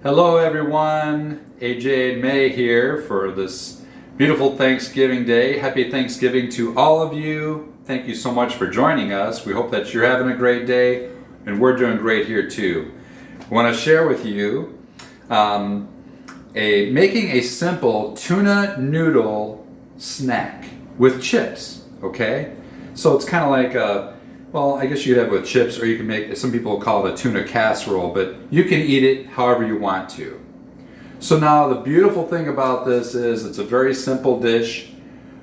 Hello everyone, AJ and May here for this beautiful Thanksgiving Day. Happy Thanksgiving to all of you. Thank you so much for joining us. We hope that you're having a great day and we're doing great here too. I want to share with you making a simple tuna noodle snack with chips, okay? So it's kind of like I guess you could have it with chips, or you can make, some people call it a tuna casserole, but you can eat it however you want to. So now the beautiful thing about this is it's a very simple dish.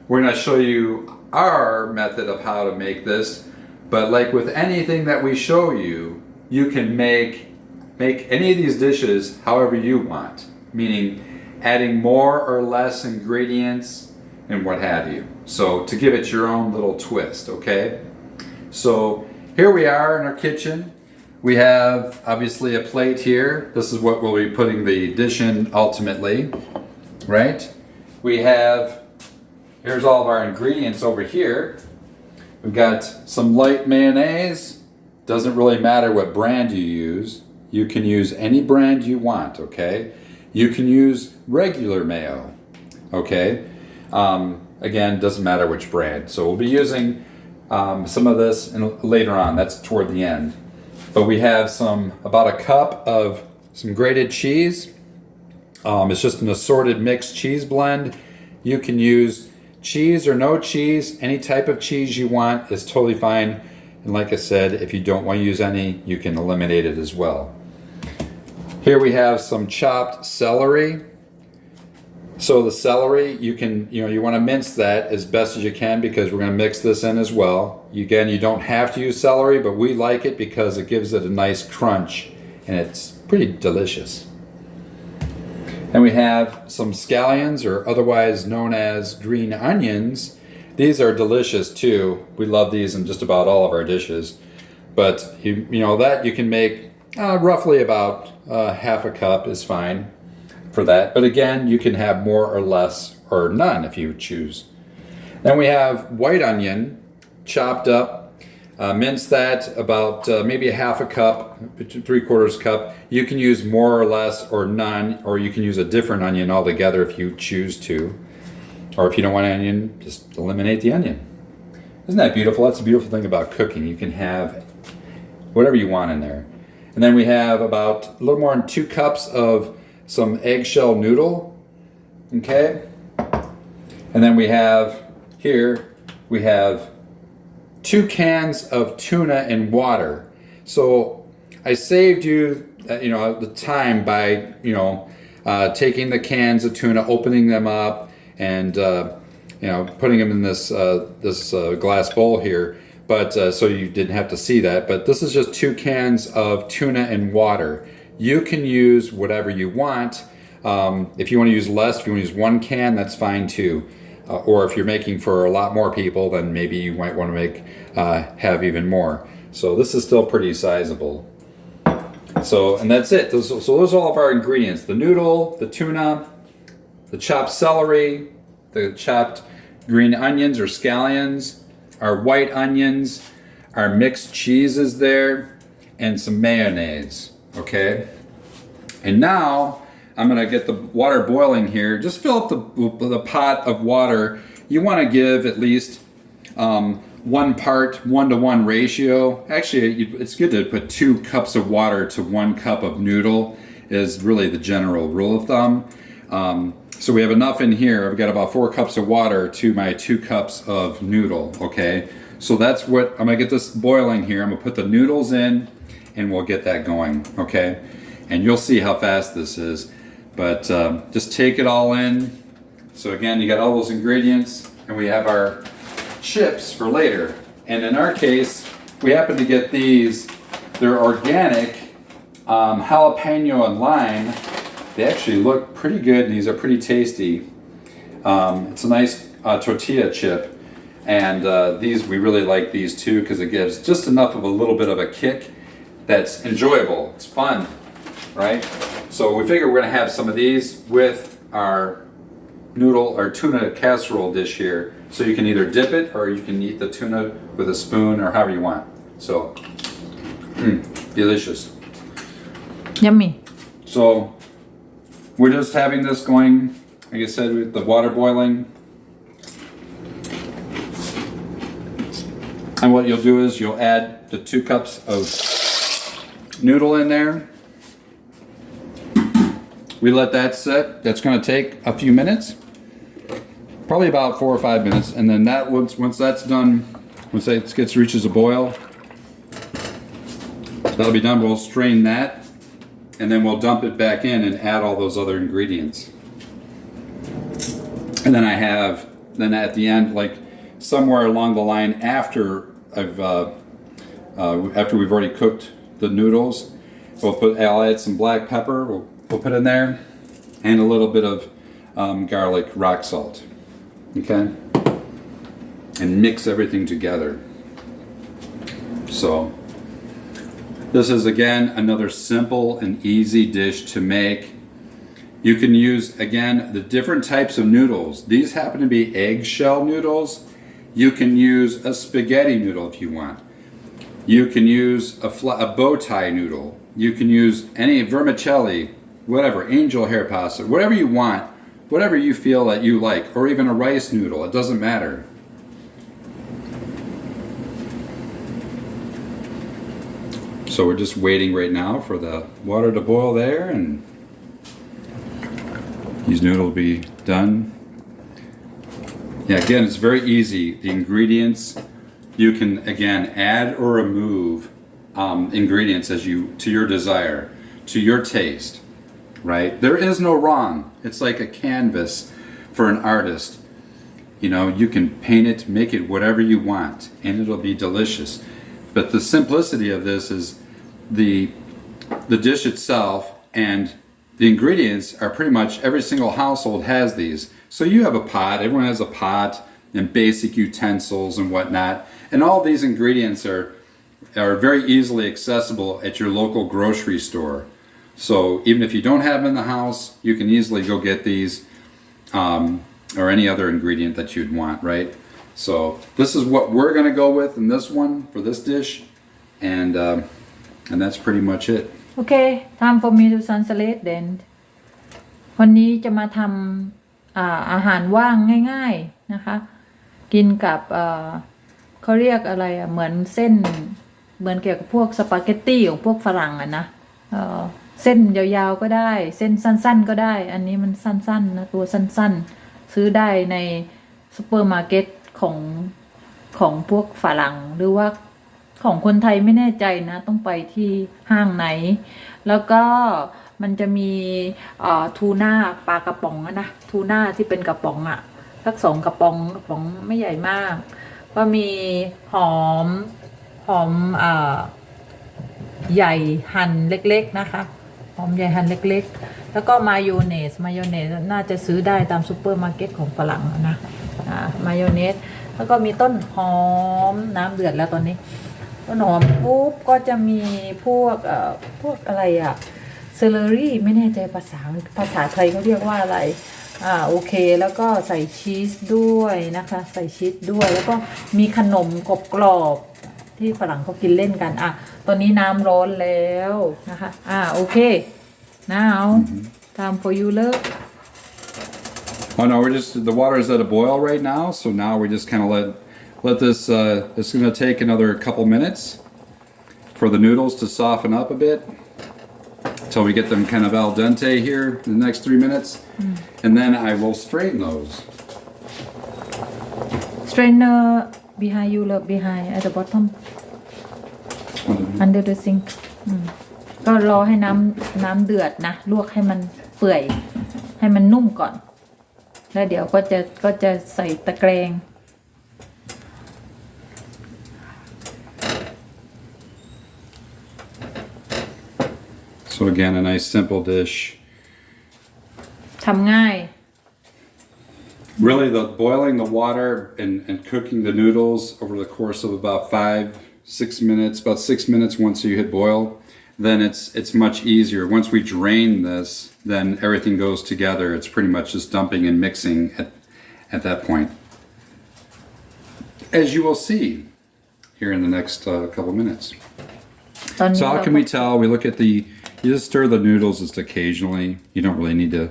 We're going to show you our method of how to make this, but like with anything that we show you, you can make any of these dishes however you want, meaning adding more or less ingredients and what have you. So to give it your own little twist, okay? So here we are in our kitchen. We have obviously a plate here. This is what we'll be putting the dish in ultimately, right? Here's all of our ingredients over here. We've got some light mayonnaise. Doesn't really matter what brand you use. You can use any brand you want, okay? You can use regular mayo, okay? Again, doesn't matter which brand. So we'll be using some of this later on. That's toward the end. But we have about a cup of some grated cheese. It's just an assorted mixed cheese blend. You can use cheese or no cheese. Any type of cheese you want is totally fine. And like I said, if you don't want to use any, you can eliminate it as well. Here we have some chopped celery. So the celery, you want to mince that as best as you can because we're going to mix this in as well. Again, you don't have to use celery, but we like it because it gives it a nice crunch and it's pretty delicious. And we have some scallions, or otherwise known as green onions. These are delicious too. We love these in just about all of our dishes. But you can make roughly about half a cup is fine for that. But again, you can have more or less or none if you choose. Then we have white onion chopped up. Mince that about maybe a half a cup, 3/4 cup. You can use more or less or none, or you can use a different onion altogether if you choose to. Or if you don't want onion, just eliminate the onion. Isn't that beautiful? That's the beautiful thing about cooking. You can have whatever you want in there. And then we have about a little more than 2 cups of some eggshell noodle, okay? And then we have 2 cans of tuna in water. So I saved you, the time by, taking the cans of tuna, opening them up, and putting them in this glass bowl here. But so you didn't have to see that. But this is just 2 cans of tuna in water. You can use whatever you want. If you want to use less, if you want to use 1 can, that's fine too. Or if you're making for a lot more people, then maybe you might want to have even more. So this is still pretty sizable. So, and that's it. Those are all of our ingredients. The noodle, the tuna, the chopped celery, the chopped green onions or scallions, our white onions, our mixed cheeses there, and some mayonnaise. Okay, and now I'm gonna get the water boiling here. Just fill up the pot of water. You want to give at least 1:1 ratio. Actually, it's good to put 2 cups of water to 1 cup of noodle is really the general rule of thumb. So we have enough in here. I've got about 4 cups of water to my 2 cups of noodle. Okay, so that's what I'm gonna get this boiling here. I'm gonna put the noodles in, and we'll get that going, okay? And you'll see how fast this is. But just take it all in. So again, you got all those ingredients, and we have our chips for later. And in our case, we happen to get these. They're organic, jalapeno and lime. They actually look pretty good, and these are pretty tasty. It's a nice tortilla chip. And we really like these too because it gives just enough of a little bit of a kick that's enjoyable. It's fun, right? So we figure we're going to have some of these with our noodle or tuna casserole dish here. So you can either dip it or you can eat the tuna with a spoon or however you want. So, delicious. Yummy. So we're just having this going, like I said, with the water boiling. And what you'll do is you'll add the 2 cups of noodle in there. We let that sit. That's going to take a few minutes, probably about 4 or 5 minutes. And then that once that's done, once it reaches a boil, that'll be done. We'll strain that, and then we'll dump it back in and add all those other ingredients. And then then at the end, like somewhere along the line after after we've already cooked the noodles, I'll add some black pepper. We'll put in there, and a little bit of garlic rock salt. Okay, and mix everything together. So this is again another simple and easy dish to make. You can use again the different types of noodles. These happen to be eggshell noodles. You can use a spaghetti noodle if you want. You can use a bow tie noodle. You can use any vermicelli, whatever, angel hair pasta, whatever you want, whatever you feel that you like, or even a rice noodle. It doesn't matter. So we're just waiting right now for the water to boil there, and these noodles will be done. Yeah, again, it's very easy. The ingredients, you can again add or remove ingredients to your desire, to your taste, right? There is no wrong. It's like a canvas for an artist. You know, you can paint it, make it whatever you want, and it'll be delicious. But the simplicity of this is the dish itself, and the ingredients are pretty much every single household has these. So you have a pot, everyone has a pot and basic utensils and whatnot. And all these ingredients are very easily accessible at your local grocery store. So even if you don't have them in the house, you can easily go get these or any other ingredient that you'd want, right? So this is what we're going to go with in this one for this dish. And that's pretty much it. Okay, time for me to translate then. วันนี้จะมาทำอาหารว่างง่ายๆนะคะกินกับเขาเรียกอะไรเหมือนเส้นเหมือนเกี่ยวกับพวกสปาเกตตี้ของพวกฝรั่งนะเส้นยาวๆก็ได้เส้นสั้นๆก็ได้อันนี้มันสั้นๆนะตัวสั้นๆซื้อได้ในซุปเปอร์มาร์เก็ตของพวกฝรั่งหรือว่าของคนไทยไม่แน่ใจนะต้องไปที่ห้างไหนแล้วก็มันจะมีทูน่าปลากระป๋องนะทูน่าที่เป็นกระป๋องสัก2 กระป๋องไม่ใหญ่มากก็มีหอมใหญ่หั่นเล็กๆนะคะหอมใหญ่หั่นเล็กๆแล้วก็มายองเนสน่าจะซื้อได้ตามซุปเปอร์มาร์เก็ตของฝรั่งนะมายองเนสแล้วก็มีต้นหอมน้ำเดือดแล้วตอนนี้ต้นหอมปุ๊บก็จะมีพวกอะไรเซเลอรี่ไม่แน่ใจภาษาไทยเขาเรียกว่าอะไรโอเคแล้วก็ใส่ชีสด้วยนะคะใส่ชีสด้วยแล้วก็มีขนมกรอบที่ฝรั่งเขากินเล่นกันตอนนี้น้ำร้อนแล้วนะคะโอเค now time for you love Oh no, the water is at a boil right now, so now we just kind of let this it's going to take another couple minutes for the noodles to soften up a bit until we get them kind of al dente here in the next 3 minutes. And then I will strain those. Strainer behind you, love, behind at the bottom. Under the sink. ก็รอให้น้ำเดือดนะลวกให้มันเปื่อยให้มันนุ่มก่อนแล้วเดี๋ยวก็จะใส่ตะแกรง So again, a nice simple dish. ทำง่าย Really, boiling the water and cooking the noodles over the course of about 5-6 minutes, about 6 minutes once you hit boil, then it's much easier. Once we drain this, then everything goes together. It's pretty much just dumping and mixing at that point. As you will see here in the next couple minutes. So how can we tell? We look at the You just stir the noodles just occasionally. You don't really need to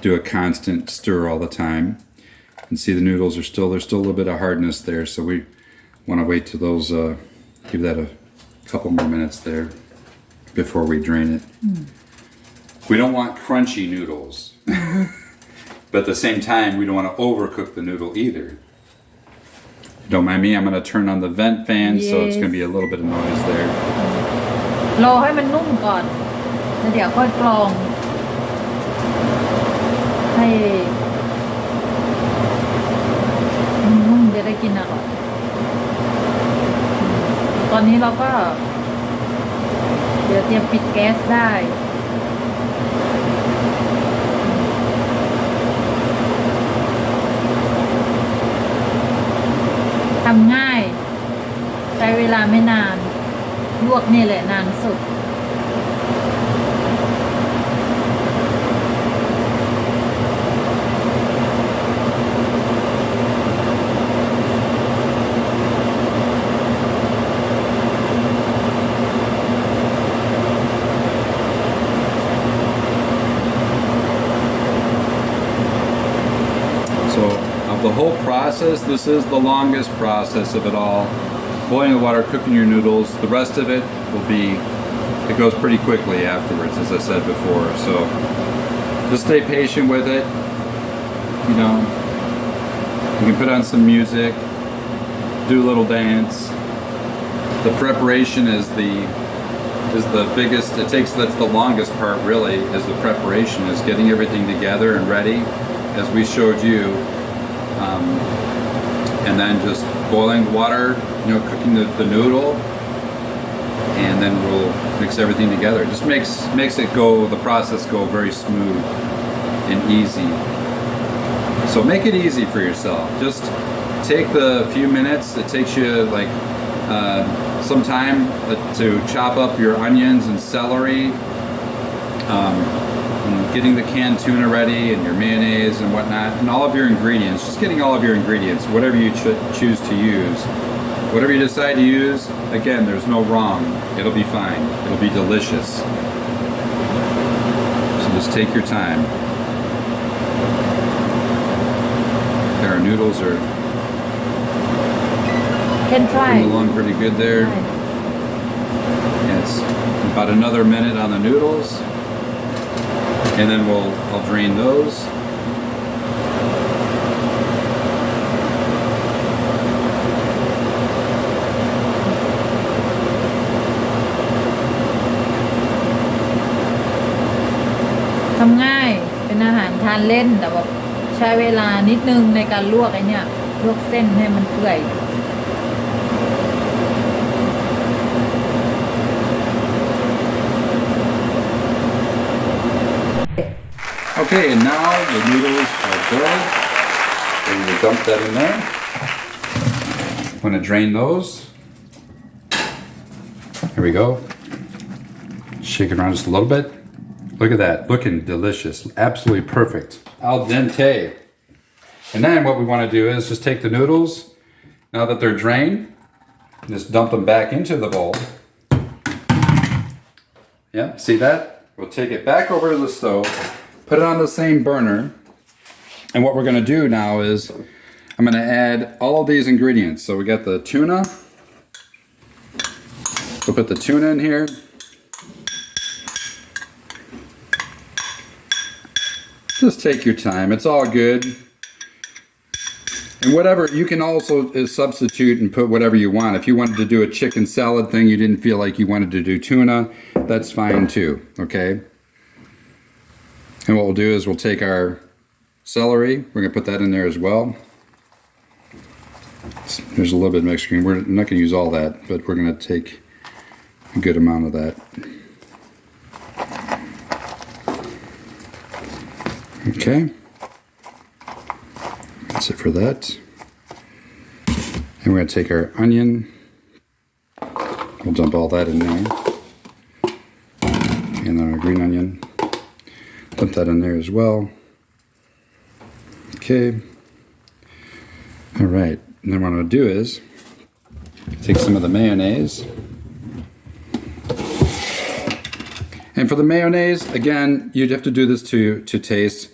do a constant stir all the time. And see the noodles are there's still a little bit of hardness there, so we want to wait till those, give that a couple more minutes there before we drain it. We don't want crunchy noodles. But at the same time, we don't want to overcook the noodle either. Don't mind me, I'm going to turn on the vent fan, so it's going to be a little bit of noise there. รอให้มันนุ่มก่อนแล้วเดี๋ยวค่อยกรองให้นุ่มจะได้กินอร่อยตอนนี้เราก็เดี๋ยวเตรียมปิดแก๊สได้ทำง่ายใช้เวลาไม่นานลวกนี่แหละนานสุดThe whole process, this is the longest process of it all. Boiling the water, cooking your noodles, the rest of it will be, it goes pretty quickly afterwards, as I said before. So just stay patient with it. You know, you can put on some music, do a little dance. The preparation is the biggest, that's the longest part really, is the preparation, is getting everything together and ready, as we showed you. And then just boiling the water, you know, cooking the noodle, and then we'll mix everything together. It just makes it go, the process go very smooth and easy. So make it easy for yourself. Just take the few minutes. It takes you like some time to chop up your onions and celery. Getting the canned tuna ready and your mayonnaise and whatnot, and all of your ingredients, just getting all of your ingredients, whatever you choose to use. Whatever you decide to use, again, there's no wrong. It'll be fine. It'll be delicious. So just take your time. Our noodles are coming along pretty good there. Yeah, it's about another minute on the noodles. And then I'll drain those.ทำง่ายเป็นอาหารทานเล่นแต่แบบใช้เวลานิดนึงในการลวกไอ้เนี่ยลวกเส้นให้มันเปื่อย Okay, and now the noodles are boiled. So we dump that in there. I'm going to drain those. Here we go. Shake it around just a little bit. Look at that, looking delicious, absolutely perfect. Al dente. And then what we want to do is just take the noodles, now that they're drained, and just dump them back into the bowl. Yeah, see that? We'll take it back over to the stove. Put it on the same burner, and what we're going to do now is I'm going to add all of these ingredients. So we got the tuna. We'll put the tuna in here. Just take your time. It's all good. And whatever, you can also substitute and put whatever you want. If you wanted to do a chicken salad thing, you didn't feel like you wanted to do tuna, that's fine too, okay? And what we'll do is we'll take our celery, we're going to put that in there as well. There's a little bit of mixed green. We're not going to use all that, but we're going to take a good amount of that. Okay. That's it for that. And we're going to take our onion. We'll dump all that in there. And then our green onion. Put that in there as well. Okay. All right. And then what I'm going to do is take some of the mayonnaise. And for the mayonnaise, again, you'd have to do this to taste.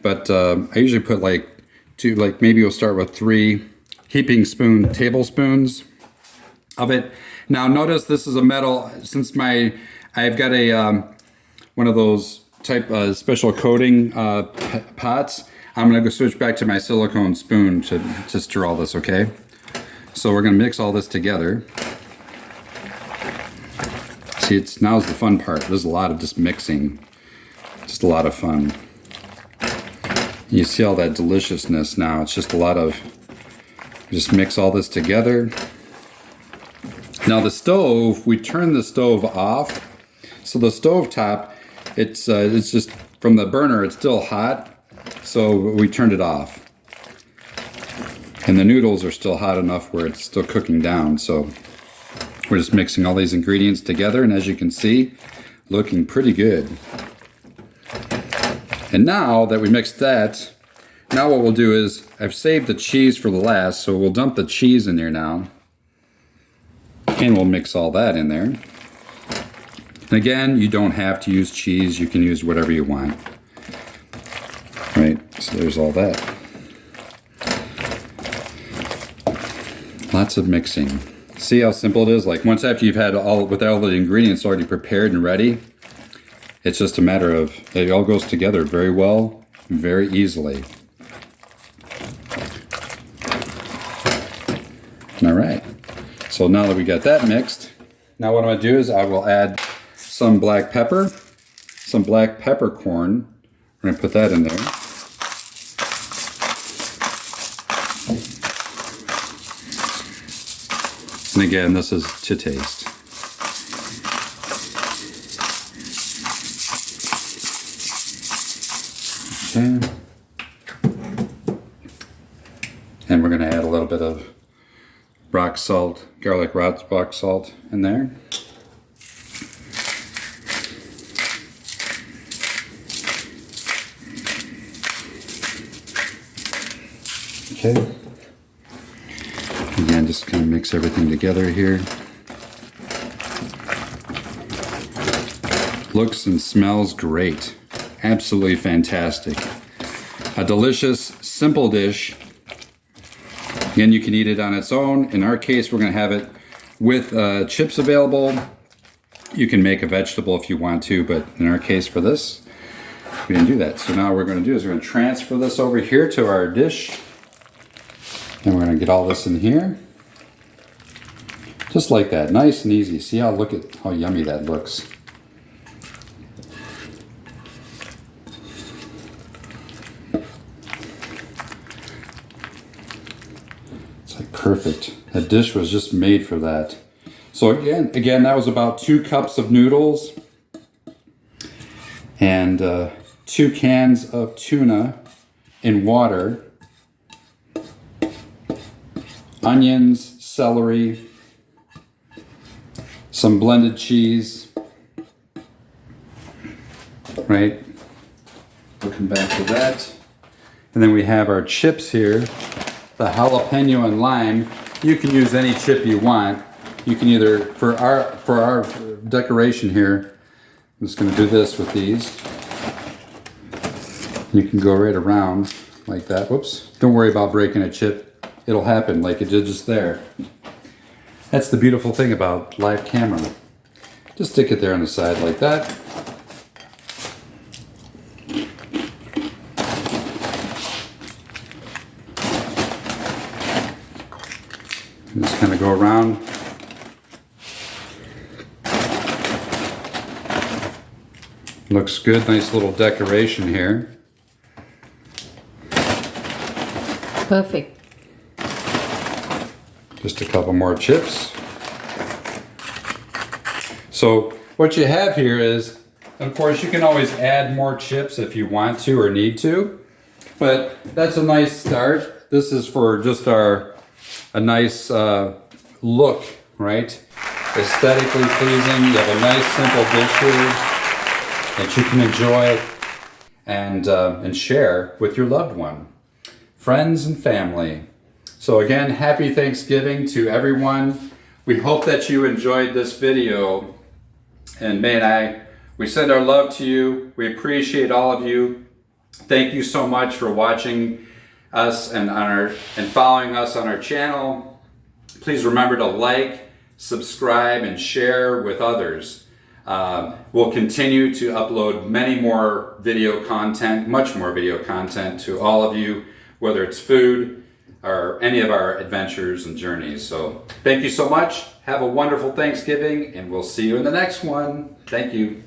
But I usually put like maybe we'll start with 3 heaping tablespoons of it. Now notice this is a metal, since I've got a one of those type special coating pots. I'm gonna go switch back to my silicone spoon to stir all this, okay? So we're gonna mix all this together. See, now's the fun part. There's a lot of just mixing, just a lot of fun. You see all that deliciousness now. It's just a lot of, just mix all this together. Now the stove, we turn the stove off. So the stove top, it's just from the burner, it's still hot. So we turned it off. And the noodles are still hot enough where it's still cooking down. So we're just mixing all these ingredients together. And as you can see, looking pretty good. And now that we mixed that, now what we'll do is, I've saved the cheese for the last, so we'll dump the cheese in there now. And we'll mix all that in there. And again, you don't have to use cheese, you can use whatever you want. Right, so there's all that. Lots of mixing. See how simple it is? Like once after you've had all the ingredients already prepared and ready, it's just a matter of, it all goes together very well, very easily. All right, so now that we got that mixed, now what I'm gonna do is I will add some black peppercorn. We're gonna put that in there. And again, this is to taste. Okay. And we're going to add a little bit of rock salt, garlic rock salt in there. Okay. Again, just kind of mix everything together here. Looks and smells great. Absolutely fantastic. A delicious, simple dish. Again, you can eat it on its own. In our case, we're going to have it with chips available. You can make a vegetable if you want to, but in our case for this, we didn't do that. So now what we're going to do is we're going to transfer this over here to our dish. And we're going to get all this in here. Just like that, nice and easy. See look at how yummy that looks. It's like perfect. That dish was just made for that. So again, that was about 2 cups of noodles and 2 cans of tuna in water. Onions, celery, some blended cheese, right? Looking back to that. And then we have our chips here, the jalapeno and lime. You can use any chip you want. You can either, for our decoration here, I'm just gonna do this with these. You can go right around like that. Whoops, don't worry about breaking a chip. It'll happen like it did just there. That's the beautiful thing about live camera. Just stick it there on the side like that. Just kind of go around. Looks good, nice little decoration here. Perfect. Just a couple more chips. So what you have here is, of course, you can always add more chips if you want to or need to, but that's a nice start. This is for just a nice look, right? Aesthetically pleasing. You have a nice simple dish here that you can enjoy and share with your loved one, friends and family. So again, happy Thanksgiving to everyone. We hope that you enjoyed this video, and may I We send our love to you. We appreciate all of you. Thank you so much for watching us and following us on our channel. Please remember to like, subscribe, and share with others. We'll continue to upload many more video content, much more video content to all of you, whether it's food or any of our adventures and journeys. So thank you so much. Have a wonderful Thanksgiving, and we'll see you in the next one. Thank you.